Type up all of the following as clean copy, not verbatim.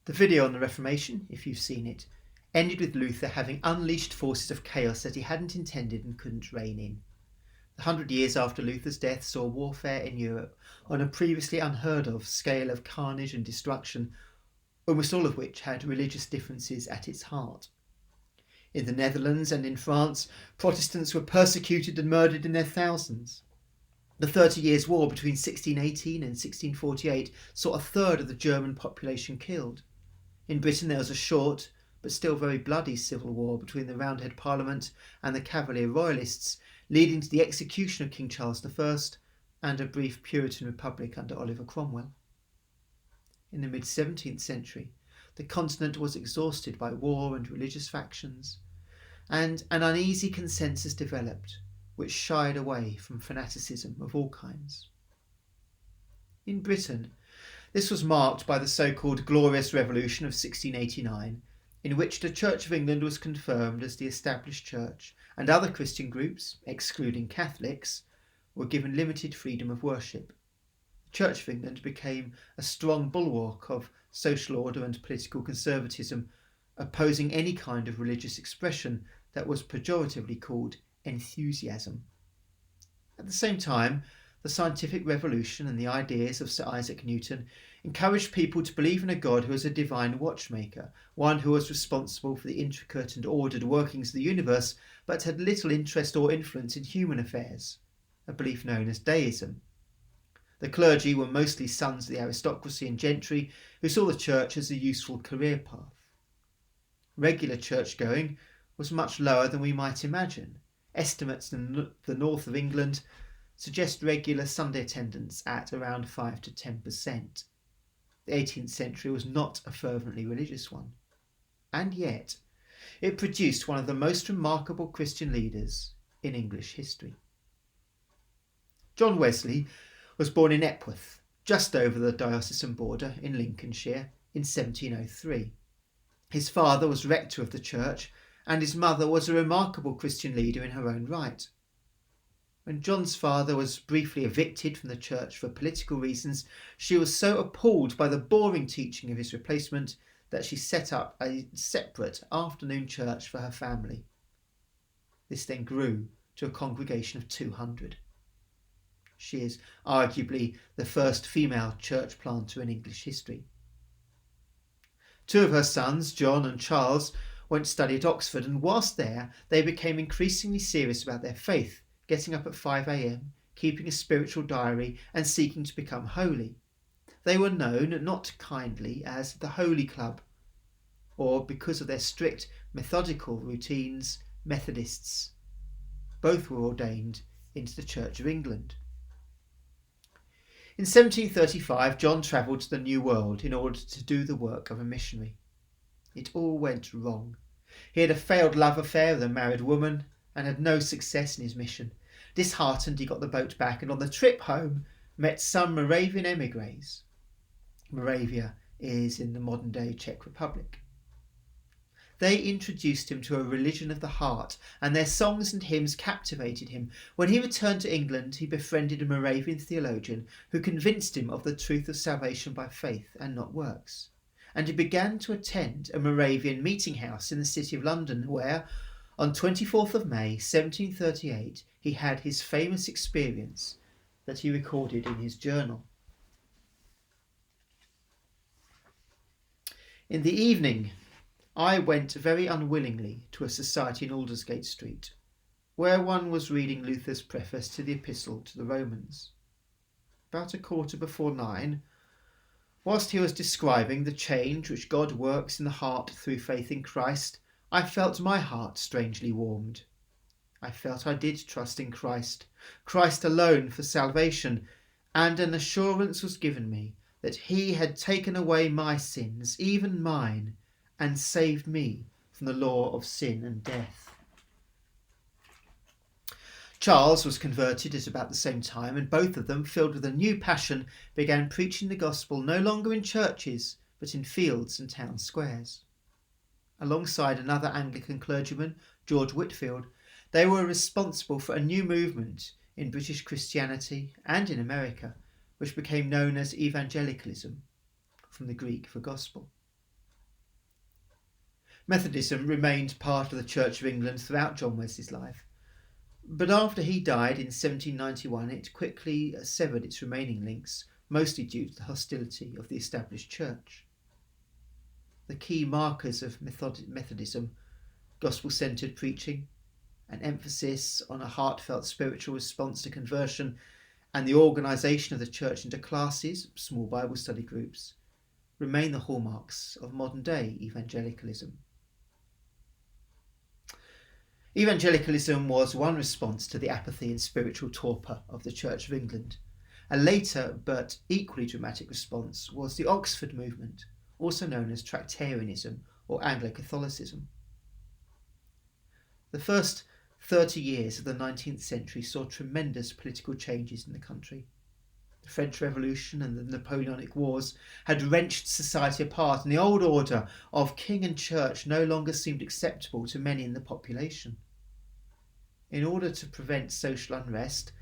The video on the Reformation, if you've seen it, ended with Luther having unleashed forces of chaos that he hadn't intended and couldn't rein in. The 100 years after Luther's death saw warfare in Europe on a previously unheard of scale of carnage and destruction, almost all of which had religious differences at its heart. In the Netherlands and in France, Protestants were persecuted and murdered in their thousands. The 30 Years' War between 1618 and 1648 saw a third of the German population killed. In Britain there was a short, but still very bloody civil war between the Roundhead Parliament and the Cavalier Royalists, leading to the execution of King Charles I and a brief Puritan republic under Oliver Cromwell. In the mid-17th century, the continent was exhausted by war and religious factions, and an uneasy consensus developed, which shied away from fanaticism of all kinds. In Britain, this was marked by the so-called Glorious Revolution of 1689, in which the Church of England was confirmed as the established church, and other Christian groups, excluding Catholics, were given limited freedom of worship. The Church of England became a strong bulwark of social order and political conservatism, opposing any kind of religious expression that was pejoratively called enthusiasm. At the same time, the scientific revolution and the ideas of Sir Isaac Newton encouraged people to believe in a God who was a divine watchmaker, one who was responsible for the intricate and ordered workings of the universe, but had little interest or influence in human affairs, a belief known as deism. The clergy were mostly sons of the aristocracy and gentry who saw the church as a useful career path. Regular church-going was much lower than we might imagine. Estimates in the north of England suggest regular Sunday attendance at around 5 to 10%. The 18th century was not a fervently religious one, and yet it produced one of the most remarkable Christian leaders in English history. John Wesley was born in Epworth, just over the diocesan border in Lincolnshire, in 1703. His father was rector of the church, and his mother was a remarkable Christian leader in her own right. When John's father was briefly evicted from the church for political reasons, she was so appalled by the boring teaching of his replacement that she set up a separate afternoon church for her family. This then grew to a congregation of 200. She is arguably the first female church planter in English history. Two of her sons, John and Charles, went to study at Oxford, and whilst there they became increasingly serious about their faith, getting up at 5 a.m, keeping a spiritual diary and seeking to become holy. They were known, not kindly, as the Holy Club, or, because of their strict methodical routines, Methodists. Both were ordained into the Church of England. In 1735, John travelled to the New World in order to do the work of a missionary. It all went wrong. He had a failed love affair with a married woman and had no success in his mission. Disheartened, he got the boat back, and on the trip home met some Moravian émigrés. Moravia is in the modern-day Czech Republic. They introduced him to a religion of the heart, and their songs and hymns captivated him. When he returned to England, he befriended a Moravian theologian who convinced him of the truth of salvation by faith and not works. And he began to attend a Moravian meeting house in the city of London, where, on 24th of May 1738, he had his famous experience that he recorded in his journal. In the evening, I went very unwillingly to a society in Aldersgate Street, where one was reading Luther's preface to the Epistle to the Romans. About 9:15, whilst he was describing the change which God works in the heart through faith in Christ, I felt my heart strangely warmed. I felt I did trust in Christ, Christ alone for salvation, and an assurance was given me that he had taken away my sins, even mine, and saved me from the law of sin and death. Charles was converted at about the same time, and both of them, filled with a new passion, began preaching the gospel no longer in churches, but in fields and town squares. Alongside another Anglican clergyman, George Whitfield, they were responsible for a new movement in British Christianity and in America, which became known as evangelicalism, from the Greek for gospel. Methodism remained part of the Church of England throughout John Wesley's life, but after he died in 1791 it quickly severed its remaining links, mostly due to the hostility of the established church. The key markers of Methodism, gospel-centred preaching, an emphasis on a heartfelt spiritual response to conversion, and the organisation of the church into classes, small Bible study groups, remain the hallmarks of modern-day evangelicalism. Evangelicalism was one response to the apathy and spiritual torpor of the Church of England. A later but equally dramatic response was the Oxford movement, also known as Tractarianism or Anglo-Catholicism. The first 30 years of the 19th century saw tremendous political changes in the country. The French Revolution and the Napoleonic Wars had wrenched society apart, and the old order of king and church no longer seemed acceptable to many in the population. In order to prevent social unrest,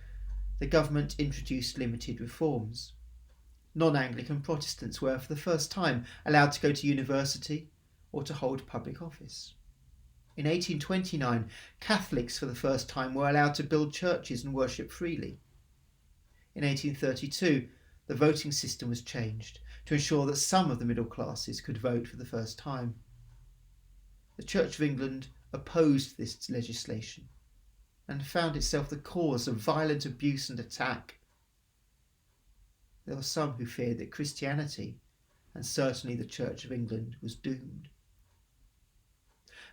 the government introduced limited reforms. Non-Anglican Protestants were for the first time allowed to go to university or to hold public office. In 1829, Catholics for the first time were allowed to build churches and worship freely. In 1832, the voting system was changed to ensure that some of the middle classes could vote for the first time. The Church of England opposed this legislation and found itself the cause of violent abuse and attack. There were some who feared that Christianity, and certainly the Church of England, was doomed.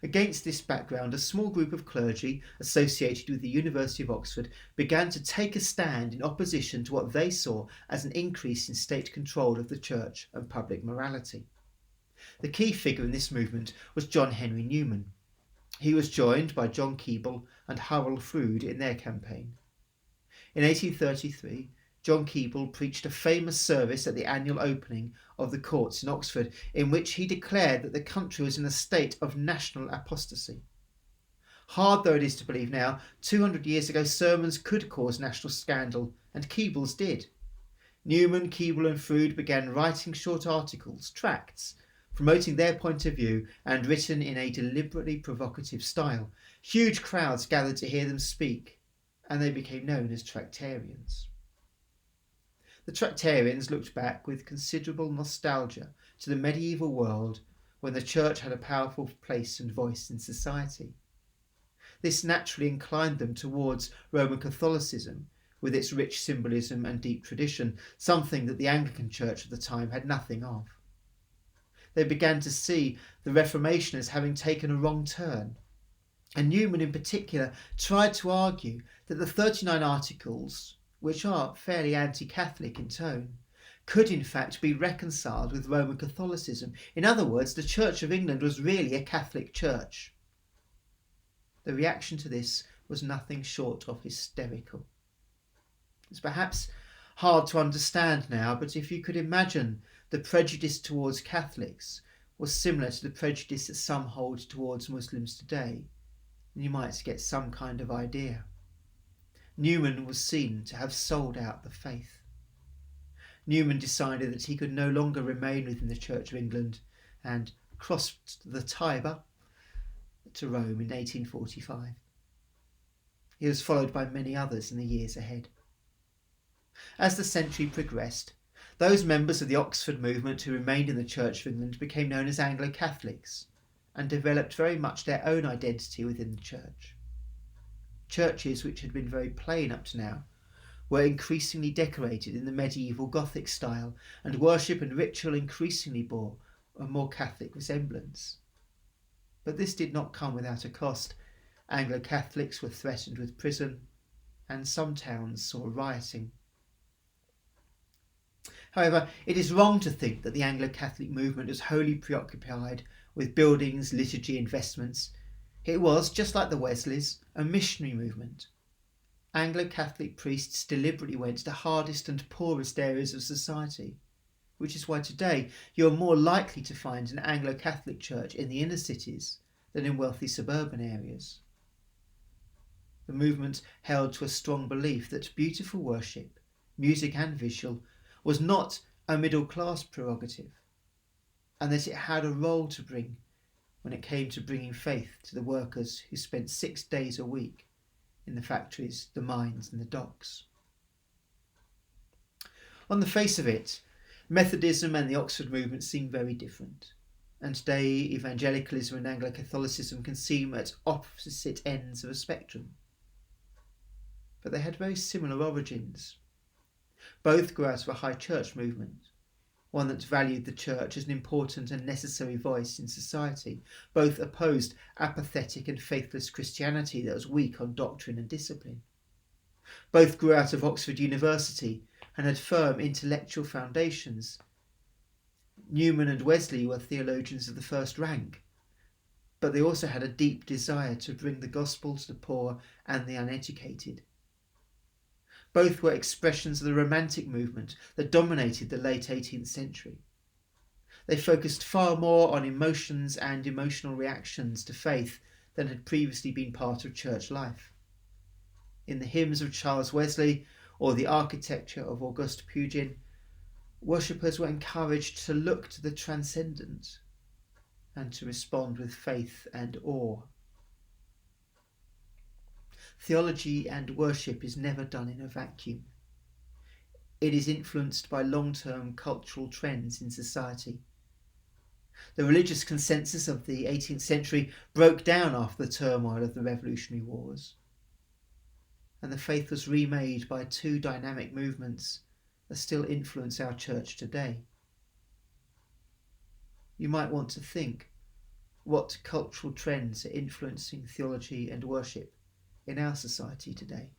Against this background, a small group of clergy associated with the University of Oxford began to take a stand in opposition to what they saw as an increase in state control of the church and public morality. The key figure in this movement was John Henry Newman. He was joined by John Keble and Harold Froude in their campaign. In 1833, John Keble preached a famous service at the annual opening of the courts in Oxford, in which he declared that the country was in a state of national apostasy. Hard though it is to believe now, 200 years ago sermons could cause national scandal, and Keble's did. Newman, Keble and Froude began writing short articles, tracts, promoting their point of view and written in a deliberately provocative style. Huge crowds gathered to hear them speak, and they became known as Tractarians. The Tractarians looked back with considerable nostalgia to the medieval world when the church had a powerful place and voice in society. This naturally inclined them towards Roman Catholicism, with its rich symbolism and deep tradition, something that the Anglican Church of the time had nothing of. They began to see the Reformation as having taken a wrong turn, and Newman in particular tried to argue that the 39 Articles, which are fairly anti-Catholic in tone, could in fact be reconciled with Roman Catholicism. In other words, the Church of England was really a Catholic church. The reaction to this was nothing short of hysterical. It's perhaps hard to understand now, but if you could imagine the prejudice towards Catholics was similar to the prejudice that some hold towards Muslims today, then you might get some kind of idea. Newman was seen to have sold out the faith. Newman decided that he could no longer remain within the Church of England and crossed the Tiber to Rome in 1845. He was followed by many others in the years ahead. As the century progressed, those members of the Oxford movement who remained in the Church of England became known as Anglo-Catholics and developed very much their own identity within the church. Churches which had been very plain up to now were increasingly decorated in the medieval Gothic style, and worship and ritual increasingly bore a more Catholic resemblance. But this did not come without a cost. Anglo-Catholics were threatened with prison, and some towns saw rioting. However, it is wrong to think that the Anglo-Catholic movement was wholly preoccupied with buildings, liturgy, and vestments. It was, just like the Wesleys, a missionary movement. Anglo-Catholic priests deliberately went to the hardest and poorest areas of society, which is why today you are more likely to find an Anglo-Catholic church in the inner cities than in wealthy suburban areas. The movement held to a strong belief that beautiful worship, music and visual, was not a middle-class prerogative, and that it had a role to bring when it came to bringing faith to the workers who spent 6 days a week in the factories, the mines and the docks. On the face of it, Methodism and the Oxford movement seem very different, and today evangelicalism and Anglo-Catholicism can seem at opposite ends of a spectrum. But they had very similar origins. Both grew out of a high church movement, one that valued the church as an important and necessary voice in society. Both opposed apathetic and faithless Christianity that was weak on doctrine and discipline. Both grew out of Oxford University and had firm intellectual foundations. Newman and Wesley were theologians of the first rank, but they also had a deep desire to bring the gospel to the poor and the uneducated. Both were expressions of the Romantic movement that dominated the late 18th century. They focused far more on emotions and emotional reactions to faith than had previously been part of church life. In the hymns of Charles Wesley or the architecture of Auguste Pugin, worshippers were encouraged to look to the transcendent and to respond with faith and awe. Theology and worship is never done in a vacuum. It is influenced by long-term cultural trends in society. The religious consensus of the 18th century broke down after the turmoil of the Revolutionary Wars, and the faith was remade by two dynamic movements that still influence our church today. You might want to think, what cultural trends are influencing theology and worship in our society today?